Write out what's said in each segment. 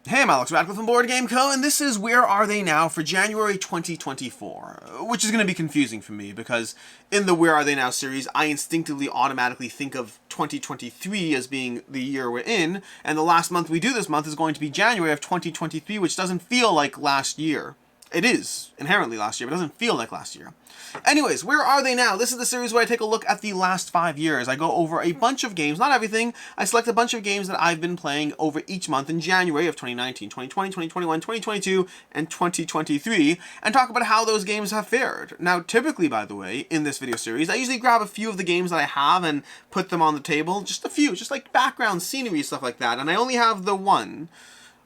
Hey, I'm Alex Radcliffe from Board Game Co., and this is Where Are They Now for January 2024, which is going to be confusing for me because in the Where Are They Now series, I instinctively automatically think of 2023 as being the year we're in, and the last month we do this month is going to be January of 2023, which doesn't feel like last year. It is inherently last year, but it doesn't feel like last year. Anyways, where are they now? This is the series where I take a look at the last 5 years. I go over a bunch of games, not everything. I select a bunch of games that I've been playing over each month in January of 2019, 2020, 2021, 2022, and 2023, and talk about how those games have fared. Now, typically, by the way, in this video series, I usually grab a few of the games that I have and put them on the table. Just a few, just like background, scenery, stuff like that, and I only have the one.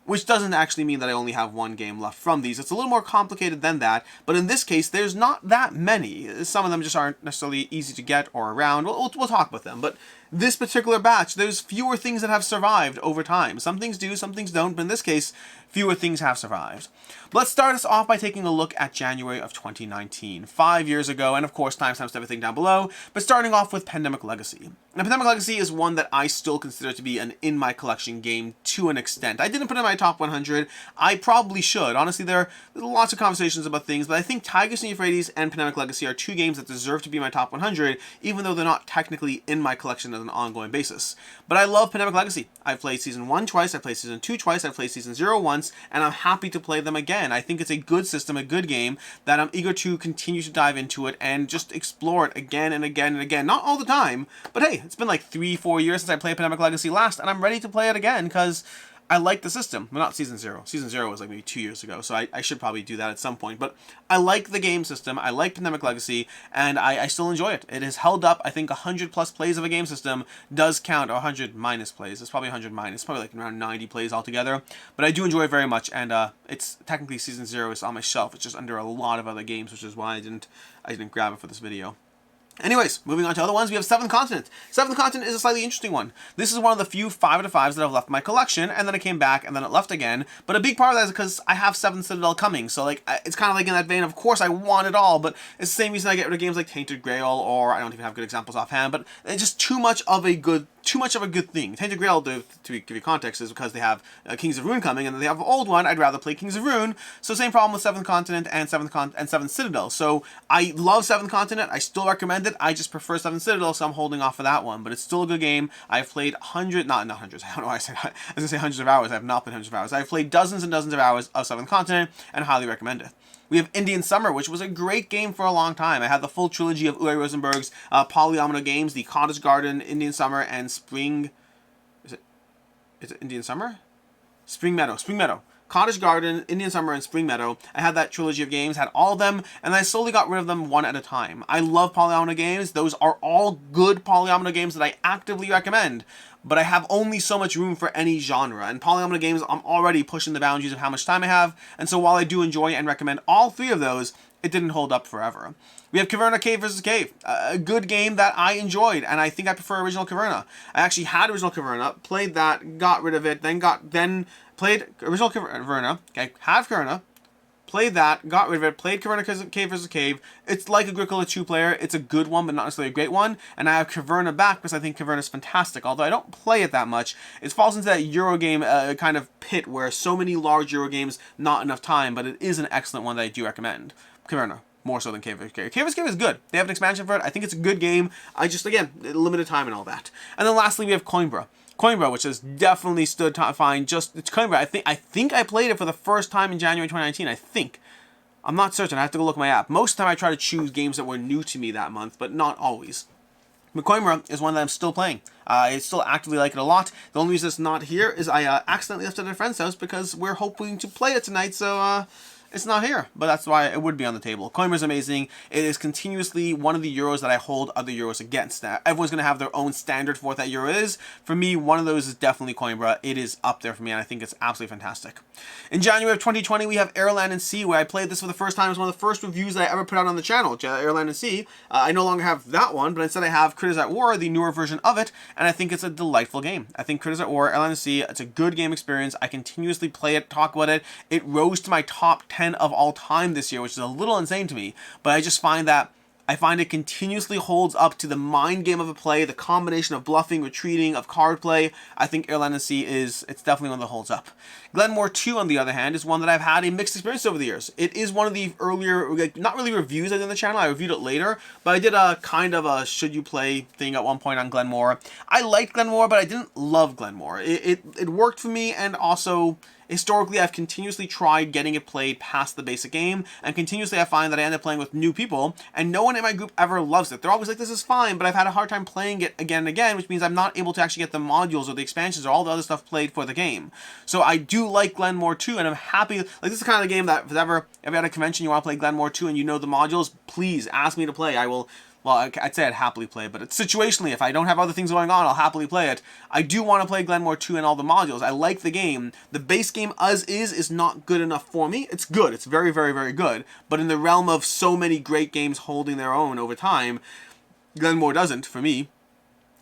Which doesn't actually mean that I only have one game left from these. It's a little more complicated than that, but in this case, there's not that many. Some of them just aren't necessarily easy to get or around. We'll talk about them, but this particular batch, there's fewer things that have survived over time. Some things do, some things don't, but in this case, fewer things have survived. But let's start us off by taking a look at January of 2019, 5 years ago, and of course timestamps everything down below, but starting off with Pandemic Legacy. Now, Pandemic Legacy is one that I still consider to be an in-my-collection game to an extent. I didn't put it in my top 100. I probably should. Honestly, there's lots of conversations about things, but I think Tigers and Euphrates and Pandemic Legacy are two games that deserve to be in my top 100, even though they're not technically in my collection on an ongoing basis. But I love Pandemic Legacy. I've played Season 1 twice, I've played Season 2 twice, I've played Season 0 once, and I'm happy to play them again. I think it's a good system, a good game, that I'm eager to continue to dive into it and just explore it again and again and again. Not all the time, but hey, it's been like 3-4 years since I played Pandemic Legacy last, and I'm ready to play it again because I like the system. Well, not Season 0. Season 0 was like maybe 2 years ago, so I should probably do that at some point. But I like the game system, I like Pandemic Legacy, and I still enjoy it. It has held up. I think 100 plus plays of a game system does count, or 100 minus plays. It's probably 100 minus, probably like around 90 plays altogether. But I do enjoy it very much, and it's technically Season 0 is on my shelf. It's just under a lot of other games, which is why I didn't grab it for this video. Anyways, moving on to other ones, we have Seventh Continent. Seventh Continent is a slightly interesting one. This is one of the few 5/5s that I've left in my collection, and then it came back, and then it left again. But a big part of that is because I have Seventh Citadel coming, so like it's kind of like in that vein. Of course, I want it all, but it's the same reason I get rid of games like Tainted Grail, or I don't even have good examples offhand. But it's just too much of a good thing. Tainted Grail, to give you context, is because they have Kings of Ruin coming, and then they have an old one. I'd rather play Kings of Ruin. So same problem with Seventh Continent and Seventh Citadel. So I love Seventh Continent. I still recommend it. I just prefer Seventh Citadel, so I'm holding off for that one. But it's still a good game. I've played not hundreds. I don't know why I said that. I was gonna say hundreds of hours. I have not played hundreds of hours. I've played dozens and dozens of hours of Seventh Continent, and highly recommend it. We have Indian Summer, which was a great game for a long time. I had the full trilogy of Uwe Rosenberg's Polyomino games, the Cottage Garden, Indian Summer, and Spring... Is it Indian Summer? Spring Meadow. Cottage Garden, Indian Summer, and Spring Meadow. I had that trilogy of games, had all of them, and I slowly got rid of them one at a time. I love Polyomino games. Those are all good Polyomino games that I actively recommend. But I have only so much room for any genre, and Polyomino games, I'm already pushing the boundaries of how much time I have, and so while I do enjoy and recommend all three of those, it didn't hold up forever. We have Caverna Cave vs. Cave, a good game that I enjoyed, and I think I prefer original Caverna. I actually had original Caverna, played that, got rid of it, then played original Caverna, okay, have Caverna, played that, got rid of it, played Caverna Cave vs. Cave. It's like Agricola 2-player. It's a good one, but not necessarily a great one. And I have Caverna back because I think Caverna is fantastic. Although I don't play it that much. It falls into that Eurogame kind of pit where so many large Eurogames, not enough time, but it is an excellent one that I do recommend. Caverna. More so than Cave vs. Cave. Cave vs. Cave is good. They have an expansion for it. I think it's a good game. I just, again, limited time and all that. And then lastly, we have Coimbra. Coimbra, which has definitely stood fine. It's Coimbra. I think I played it for the first time in January 2019. I think. I'm not certain. I have to go look at my app. Most of the time I try to choose games that were new to me that month, but not always. But Coimbra is one that I'm still playing. I still actively like it a lot. The only reason it's not here is I accidentally left it at a friend's house because we're hoping to play it tonight, so it's not here, but that's why it would be on the table. Coimbra is amazing. It is continuously one of the Euros that I hold other Euros against. Now, everyone's going to have their own standard for what that Euro is. For me, one of those is definitely Coimbra. It is up there for me, and I think it's absolutely fantastic. In January of 2020, we have Air, Land, and Sea, where I played this for the first time. It was one of the first reviews that I ever put out on the channel, Air, Land, and Sea. I no longer have that one, but instead I have Critters at War, the newer version of it, and I think it's a delightful game. I think Critters at War, Air, Land, and Sea, it's a good game experience. I continuously play it, talk about it. It rose to my top 10 of all time this year, which is a little insane to me, but I just find that I find it continuously holds up to the mind game of a play, the combination of bluffing, retreating, of card play. I think Airland & Sea it's definitely one that holds up. Glen More II, on the other hand, is one that I've had a mixed experience over the years. It is one of the earlier, like, not really reviews I did on the channel, I reviewed it later, but I did a kind of a should you play thing at one point on Glen More. I liked Glen More, but I didn't love Glen More. It worked for me, and also historically, I've continuously tried getting it played past the basic game, and continuously I find that I end up playing with new people, and no one in my group ever loves it. They're always like, this is fine, but I've had a hard time playing it again and again, which means I'm not able to actually get the modules or the expansions or all the other stuff played for the game. So I do like Glen More II, and I'm happy. Like, this is the kind of game that if you're at a convention, you want to play Glen More II and you know the modules, please ask me to play. I will. Well, I'd say I'd happily play, but it's situationally, if I don't have other things going on, I'll happily play it. I do want to play Glen More II and all the modules. I like the game. The base game as is not good enough for me. It's good. It's very, very, very good. But in the realm of so many great games holding their own over time, Glen More doesn't, for me.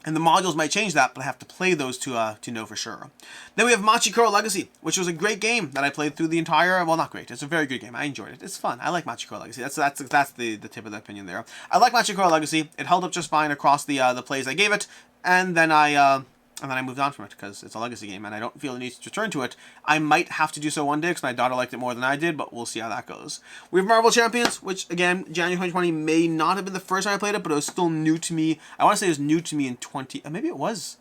And the modules might change that, but I have to play those to know for sure. Then we have Machi Koro Legacy, which was a great game that I played through the entire, well, not great, it's a very good game. I enjoyed it. It's fun. I like Machi Koro Legacy. That's the tip of the opinion there. I like Machi Koro Legacy. It held up just fine across the plays I gave it, and then I moved on from it because it's a legacy game and I don't feel the need to return to it. I might have to do so one day because my daughter liked it more than I did, but we'll see how that goes. We have Marvel Champions, which again, January 2020 may not have been the first time I played it, but it was still new to me. I want to say it was new to me in maybe it was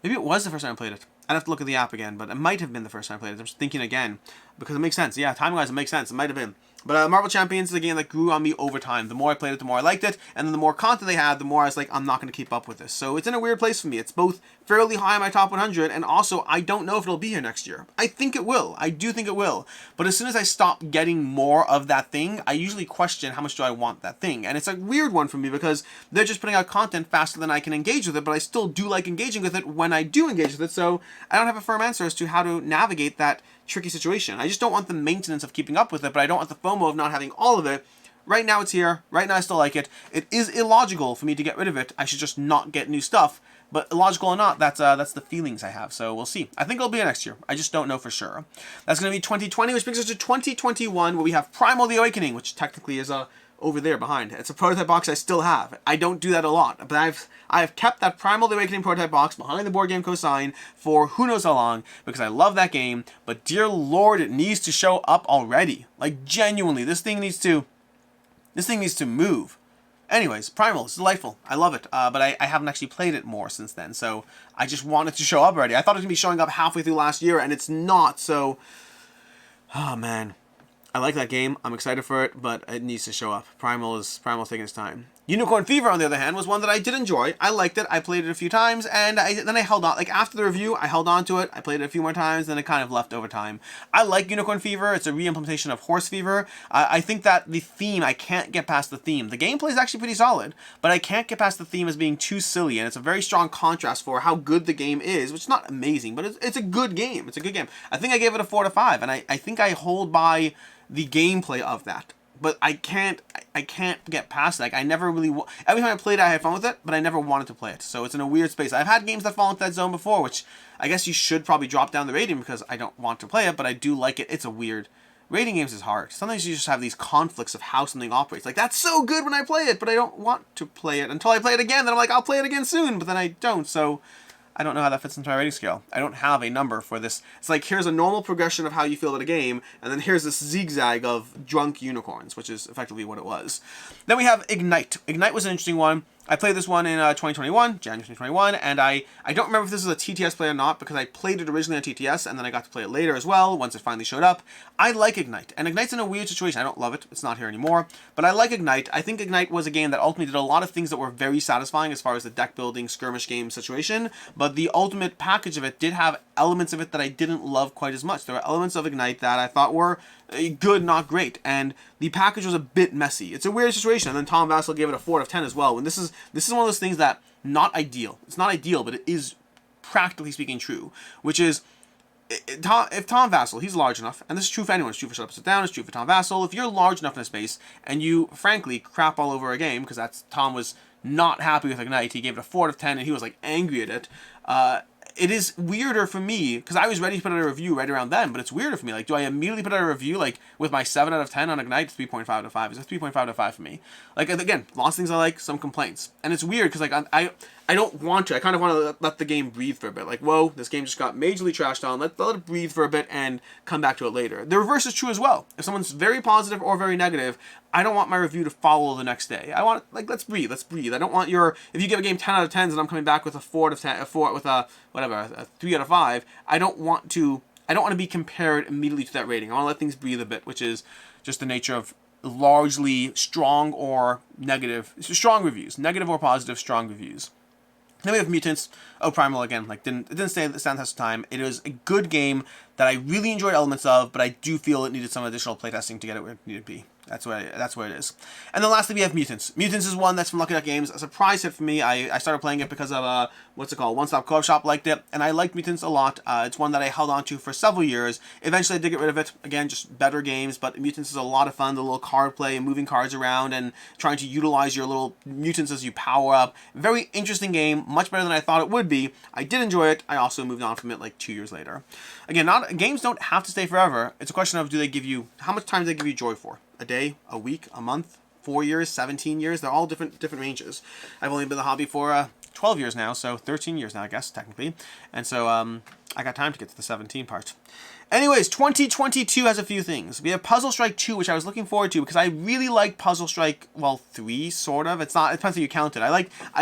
the first time I played it. I'd have to look at the app again, but it might have been the first time I played it. I'm just thinking again because it makes sense. Yeah, timing-wise, it makes sense. It might have been. But Marvel Champions is a game that grew on me over time. The more I played it, the more I liked it. And then the more content they had, the more I was like, I'm not going to keep up with this. So it's in a weird place for me. It's both fairly high on my top 100, and also I don't know if it'll be here next year. I think it will. I do think it will. But as soon as I stop getting more of that thing, I usually question how much do I want that thing. And it's a weird one for me because they're just putting out content faster than I can engage with it, but I still do like engaging with it when I do engage with it. So I don't have a firm answer as to how to navigate that tricky situation. I just don't want the maintenance of keeping up with it, but I don't want the FOMO of not having all of it. Right now it's here. Right now I still like it. It is illogical for me to get rid of it. I should just not get new stuff. But illogical or not, that's the feelings I have. So we'll see. I think it'll be here next year. I just don't know for sure. That's going to be 2020, which brings us to 2021, where we have Primal the Awakening, which technically is over there behind. It's a prototype box I still have. I don't do that a lot, but I've kept that Primal the Awakening prototype box behind the Board Game Co. sign for who knows how long, because I love that game, but dear lord, it needs to show up already. Like, genuinely, this thing needs to move. Anyways, Primal is delightful. I love it, but I haven't actually played it more since then, so I just want it to show up already. I thought it was going to be showing up halfway through last year, and it's not, so... Oh, man. I like that game. I'm excited for it, but it needs to show up. Primal's taking its time. Unicorn Fever, on the other hand, was one that I did enjoy. I liked it. I played it a few times, and then I held on. Like, after the review, I held on to it. I played it a few more times, then it kind of left over time. I like Unicorn Fever. It's a re-implementation of Horse Fever. I think that the theme, I can't get past the theme. The gameplay is actually pretty solid, but I can't get past the theme as being too silly, and it's a very strong contrast for how good the game is, which is not amazing, but it's a good game. It's a good game. I think I gave it a 4 to 5, and I think I hold by the gameplay of that. But I can't get past that. Like, I never really... Every time I played it, I had fun with it, but I never wanted to play it. So it's in a weird space. I've had games that fall into that zone before, which I guess you should probably drop down the rating because I don't want to play it, but I do like it. It's a weird... Rating games is hard. Sometimes you just have these conflicts of how something operates. Like, that's so good when I play it, but I don't want to play it until I play it again. Then I'm like, I'll play it again soon, but then I don't. So I don't know how that fits into my rating scale. I don't have a number for this. It's like, here's a normal progression of how you feel at a game, and then here's this zigzag of drunk unicorns, which is effectively what it was. Then we have Ignite. Ignite was an interesting one. I played this one in 2021, January 2021, and I don't remember if this was a TTS play or not, because I played it originally on TTS, and then I got to play it later as well, once it finally showed up. I like Ignite, and Ignite's in a weird situation. I don't love it. It's not here anymore, but I like Ignite. I think Ignite was a game that ultimately did a lot of things that were very satisfying as far as the deck building, skirmish game situation, but the ultimate package of it did have elements of it that I didn't love quite as much. There were elements of Ignite that I thought were good, not great, and the package was a bit messy. It's a weird situation, and then Tom Vassell gave it a 4 out of 10 as well, and this is one of those things that, not ideal. It's not ideal, but it is, practically speaking, true, which is, if Tom Vassell, he's large enough, and this is true for anyone, it's true for Shut Up, Sit Down, it's true for Tom Vassell, if you're large enough in a space, and you, frankly, crap all over a game, because Tom was not happy with Ignite, he gave it a 4 out of 10, and he was, like, angry at it, it is weirder for me, because I was ready to put out a review right around then, but it's weirder for me. Like, do I immediately put out a review, like, with my 7 out of 10 on Ignite? It's 3.5 out of 5. It's a 3.5 out of 5 for me. Like, again, lots of things I like, some complaints. And it's weird, because, like, I don't want to. I kind of want to let the game breathe for a bit. Like, whoa, this game just got majorly trashed on. Let it breathe for a bit and come back to it later. The reverse is true as well. If someone's very positive or very negative, I don't want my review to follow the next day. I want, like, let's breathe. I don't want if you give a game 10 out of 10s and I'm coming back with a 4 out of 10, with a 3 out of 5, I don't want to be compared immediately to that rating. I want to let things breathe a bit, which is just the nature of largely strong or negative, strong reviews. Negative or positive, strong reviews. Then we have Mutants. Oh, Primal again. Like, it didn't stand the test of time. It was a good game that I really enjoyed elements of, but I do feel it needed some additional playtesting to get it where it needed to be. That's where it is. And then lastly, we have Mutants. Mutants is one that's from Lockup Games. A surprise hit for me. I started playing it because of, what's it called? One Stop Co-op Shop liked it, and I liked Mutants a lot. It's one that I held on to for several years. Eventually, I did get rid of it. Again, just better games, but Mutants is a lot of fun. The little card play and moving cards around and trying to utilize your little mutants as you power up. Very interesting game. Much better than I thought it would be. I did enjoy it. I also moved on from it like 2 years later. Again, games don't have to stay forever. It's a question of how much time do they give you joy for? A day, a week, a month, 4 years, 17 years. They're all different ranges. I've only been in the hobby for 12 years now, so 13 years now, I guess, technically. And so I got time to get to the 17 part. Anyways, 2022 has a few things. We have Puzzle Strike 2, which I was looking forward to because I really like Puzzle Strike, 3, sort of. It depends how you count it. I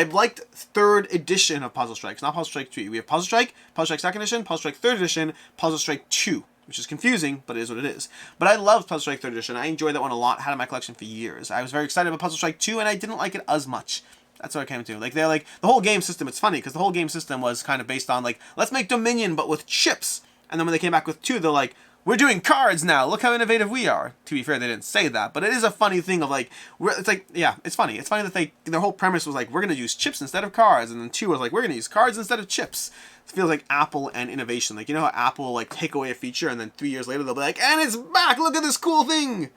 liked 3rd edition of Puzzle Strike. It's not Puzzle Strike 3. We have Puzzle Strike 2nd edition, Puzzle Strike 3rd edition, Puzzle Strike 2. Which is confusing, but it is what it is. But I love Puzzle Strike 3rd edition. I enjoyed that one a lot. Had it in my collection for years. I was very excited about Puzzle Strike 2, and I didn't like it as much. That's what I came to. Like, they're like, the whole game system, it's funny, because the whole game system was kind of based on, like, let's make Dominion, but with chips. And then when they came back with 2, they're like, we're doing cards now. Look how innovative we are. To be fair, they didn't say that, but it is a funny thing of, like, it's like, yeah, it's funny. It's funny that their whole premise was, like, we're going to use chips instead of cards. And then 2 was like, we're going to use cards instead of chips. It feels like Apple and innovation. Like, you know how Apple, like, take away a feature and then 3 years later they'll be like, and it's back! Look at this cool thing!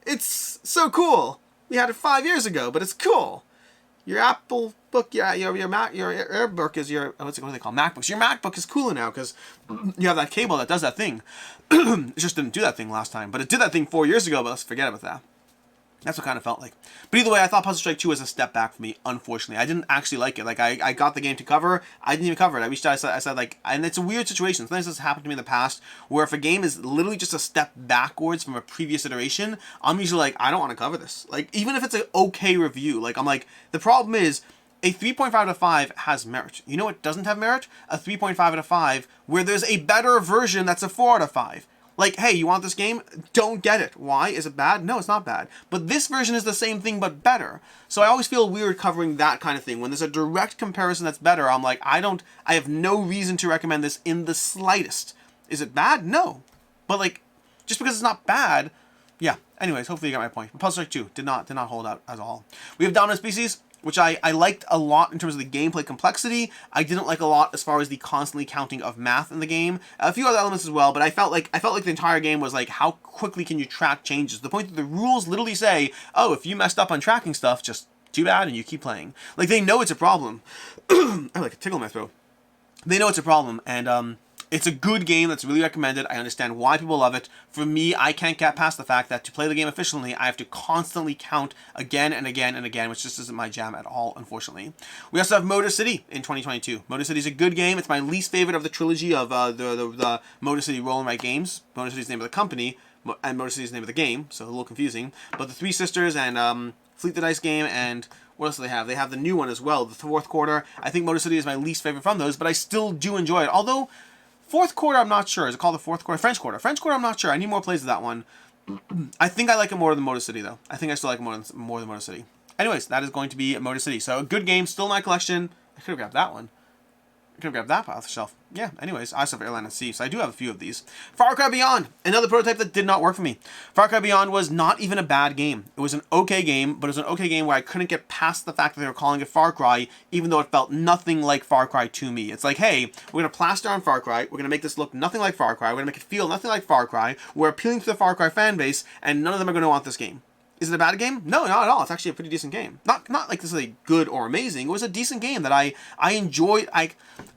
It's so cool! We had it 5 years ago, but it's cool! Your Apple book, your AirBook is your, what do they call MacBooks? Your MacBook is cooler now because you have that cable that does that thing. It just didn't do that thing last time, but it did that thing 4 years ago, but let's forget about that. That's what it kind of felt like. But either way, I thought Puzzle Strike 2 was a step back for me, unfortunately. I didn't actually like it. Like, I got the game to cover. I didn't even cover it. I reached out, I said, like, and it's a weird situation. Sometimes this has happened to me in the past, where if a game is literally just a step backwards from a previous iteration, I'm usually like, I don't want to cover this. Like, even if it's an okay review, like, I'm like, the problem is, a 3.5 out of 5 has merit. You know what doesn't have merit? A 3.5 out of 5 where there's a better version that's a 4 out of 5. Like, hey, you want this game? Don't get it. Why? Is it bad? No, it's not bad. But this version is the same thing, but better. So I always feel weird covering that kind of thing. When there's a direct comparison that's better, I'm like, I have no reason to recommend this in the slightest. Is it bad? No. But, like, just because it's not bad, yeah. Anyways, hopefully you got my point. But Puzzle Strike 2 did not hold out at all. We have Dominant Species, which I liked a lot in terms of the gameplay complexity. I didn't like a lot as far as the constantly counting of math in the game. A few other elements as well, but I felt like the entire game was like, how quickly can you track changes? To the point that the rules literally say, oh, if you messed up on tracking stuff, just too bad, and you keep playing. Like, they know it's a problem. I like a tickle in my throat. They know it's a problem, and it's a good game that's really recommended. I understand why people love it. For me, I can't get past the fact that to play the game efficiently, I have to constantly count again and again and again, which just isn't my jam at all, unfortunately. We also have Motor City in 2022. Motor City is a good game. It's my least favorite of the trilogy of the Motor City roll and write games. Motor City is the name of the company, and Motor City is the name of the game, so a little confusing. But the Three Sisters and Fleet the Dice game and what else do they have? They have the new one as well, the Fourth Quarter. I think Motor City is my least favorite from those, but I still do enjoy it. Although Fourth Quarter, I'm not sure. Is it called the Fourth Quarter? French Quarter. French Quarter, I'm not sure. I need more plays of that one. I think I like it more than Motor City, though. I think I still like it more than Motor City. Anyways, that is going to be Motor City. So, a good game, still in my collection. I could have grabbed that one. I could have grabbed that off the shelf. Yeah, anyways, I still have Airline at Sea, so I do have a few of these. Far Cry Beyond, another prototype that did not work for me. Far Cry Beyond was not even a bad game. It was an okay game, but it was an okay game where I couldn't get past the fact that they were calling it Far Cry, even though it felt nothing like Far Cry to me. It's like, hey, we're going to plaster on Far Cry, we're going to make this look nothing like Far Cry, we're going to make it feel nothing like Far Cry, we're appealing to the Far Cry fan base, and none of them are going to want this game. Is it a bad game? No, not at all. It's actually a pretty decent game. Not like this is a good or amazing. It was a decent game that I enjoyed.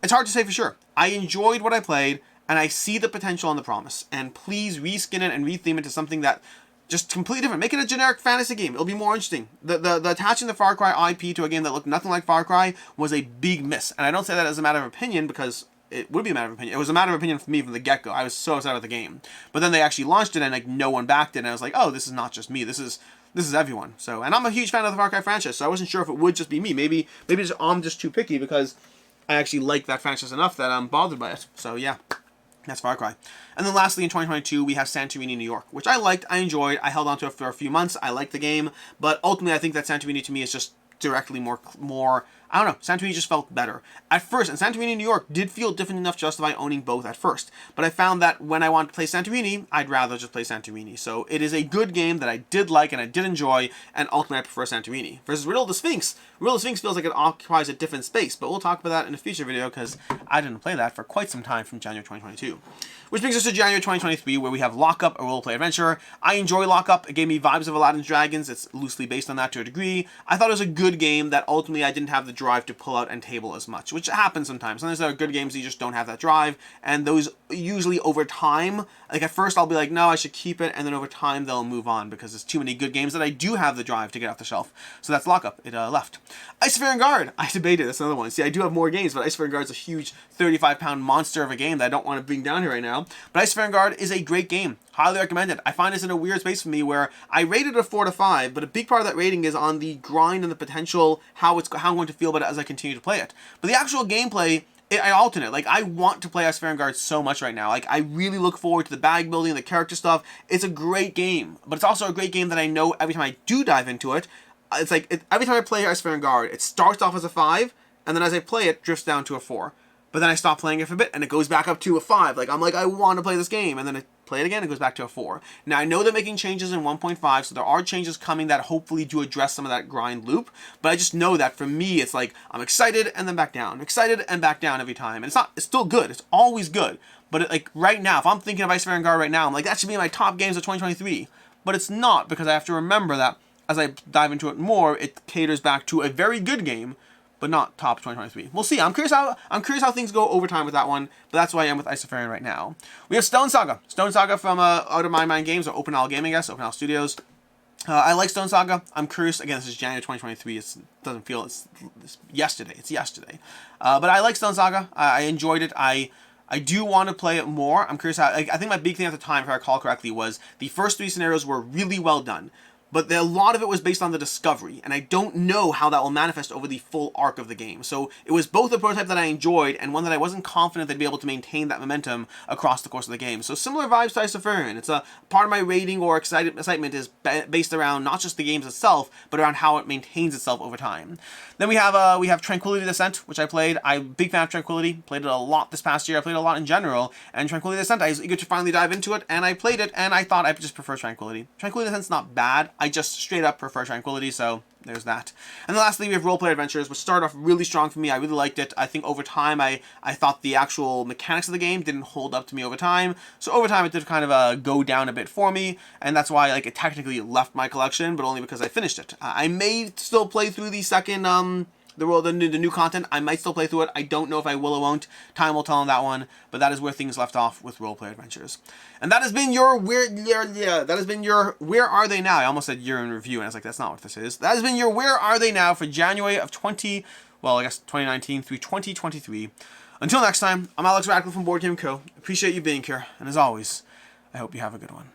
It's hard to say for sure. I enjoyed what I played, and I see the potential and the promise. And please reskin it and retheme it to something that just completely different. Make it a generic fantasy game. It'll be more interesting. The attaching the Far Cry IP to a game that looked nothing like Far Cry was a big miss. And I don't say that as a matter of opinion because it would be a matter of opinion. It was a matter of opinion for me from the get-go. I was so excited about the game. But then they actually launched it and like no one backed it. And I was like, oh, this is not just me. This is everyone. So, and I'm a huge fan of the Far Cry franchise, so I wasn't sure if it would just be me. Maybe I'm just too picky because I actually like that franchise enough that I'm bothered by it. So yeah, that's Far Cry. And then lastly, in 2022, we have Santorini, New York, which I liked, I enjoyed, I held on to it for a few months. I liked the game, but ultimately I think that Santorini to me is just directly more, I don't know, Santorini just felt better. At first, and Santorini, New York did feel different enough to justify owning both at first, but I found that when I wanted to play Santorini, I'd rather just play Santorini. So it is a good game that I did like and I did enjoy, and ultimately I prefer Santorini. Versus Riddle of the Sphinx. Riddle of the Sphinx feels like it occupies a different space, but we'll talk about that in a future video because I didn't play that for quite some time from January 2022. Which brings us to January 2023, where we have Lockup, a role-play adventure. I enjoy Lockup. It gave me vibes of Aladdin's Dragons. It's loosely based on that to a degree. I thought it was a good game that ultimately I didn't have the drive to pull out and table as much, which happens sometimes. Sometimes there are good games that you just don't have that drive, and those usually over time, like at first I'll be like, no, I should keep it, and then over time they'll move on because there's too many good games that I do have the drive to get off the shelf. So that's Lockup. It left. Isofarian Guard. I debated. That's another one. See, I do have more games, but Isofarian Guard is a huge 35-pound monster of a game that I don't want to bring down here right now. But Isofarian Guard is a great game. Highly recommend it. I find it's in a weird space for me where I rated it a 4 to 5, but a big part of that rating is on the grind and the potential, how I'm going to feel about it as I continue to play it. But the actual gameplay, I alternate. Like, I want to play Isofarian Guard so much right now. Like, I really look forward to the bag building, the character stuff. It's a great game, but it's also a great game that I know every time I do dive into it, it's like, every time I play Isofarian Guard, it starts off as a 5, and then as I play it, drifts down to a 4. But then I stop playing it for a bit, and it goes back up to a 5. Like, I'm like, I want to play this game, and then I play it again, it goes back to a 4. Now, I know they're making changes in 1.5, so there are changes coming that hopefully do address some of that grind loop, but I just know that for me, it's like, I'm excited, and then back down. Excited, and back down every time. And it's still good. It's always good. But, like, right now, if I'm thinking of Isofarian Guard right now, I'm like, that should be my top games of 2023. But it's not, because I have to remember that as I dive into it more, it caters back to a very good game, but not top 2023. We'll see. I'm curious how things go over time with that one, but that's why I am with Isofarian right now. We have Stone Saga. Stone Saga from Out of My Mind Games, or Open Owl Gaming, I guess, Open Owl Studios. I like Stone Saga. I'm curious. Again, this is January 2023. It doesn't feel it's yesterday. It's yesterday. But I like Stone Saga. I enjoyed it. I do want to play it more. I'm curious how. I think my big thing at the time, if I recall correctly, was the first 3 scenarios were really well done. But a lot of it was based on the discovery, and I don't know how that will manifest over the full arc of the game. So it was both a prototype that I enjoyed, and one that I wasn't confident they'd be able to maintain that momentum across the course of the game. So similar vibes to Isofarian. It's a part of my rating or excitement is based around not just the games itself, but around how it maintains itself over time. Then we have Tranquility Ascent, which I played. I'm a big fan of Tranquility. Played it a lot this past year. I played it a lot in general. And Tranquility Ascent, I was eager to finally dive into it, and I played it, and I thought I just prefer Tranquility. Tranquility Ascent's not bad. I just straight up prefer Tranquility, so there's that. And then lastly, we have Roleplay Adventures, which started off really strong for me. I really liked it. I think over time, I thought the actual mechanics of the game didn't hold up to me over time. So over time, it did kind of go down a bit for me, and that's why like it technically left my collection, but only because I finished it. I may still play through the second the new content. I might still play through it. I don't know if I will or won't. Time will tell on that one. But that is where things left off with Roleplay Adventures. And that has been your Where Are They Now? I almost said year in review, and I was like, that's not what this is. That has been your Where Are They Now for January of 2019 through 2023. Until next time, I'm Alex Radcliffe from Board Game Co. Appreciate you being here, and as always, I hope you have a good one.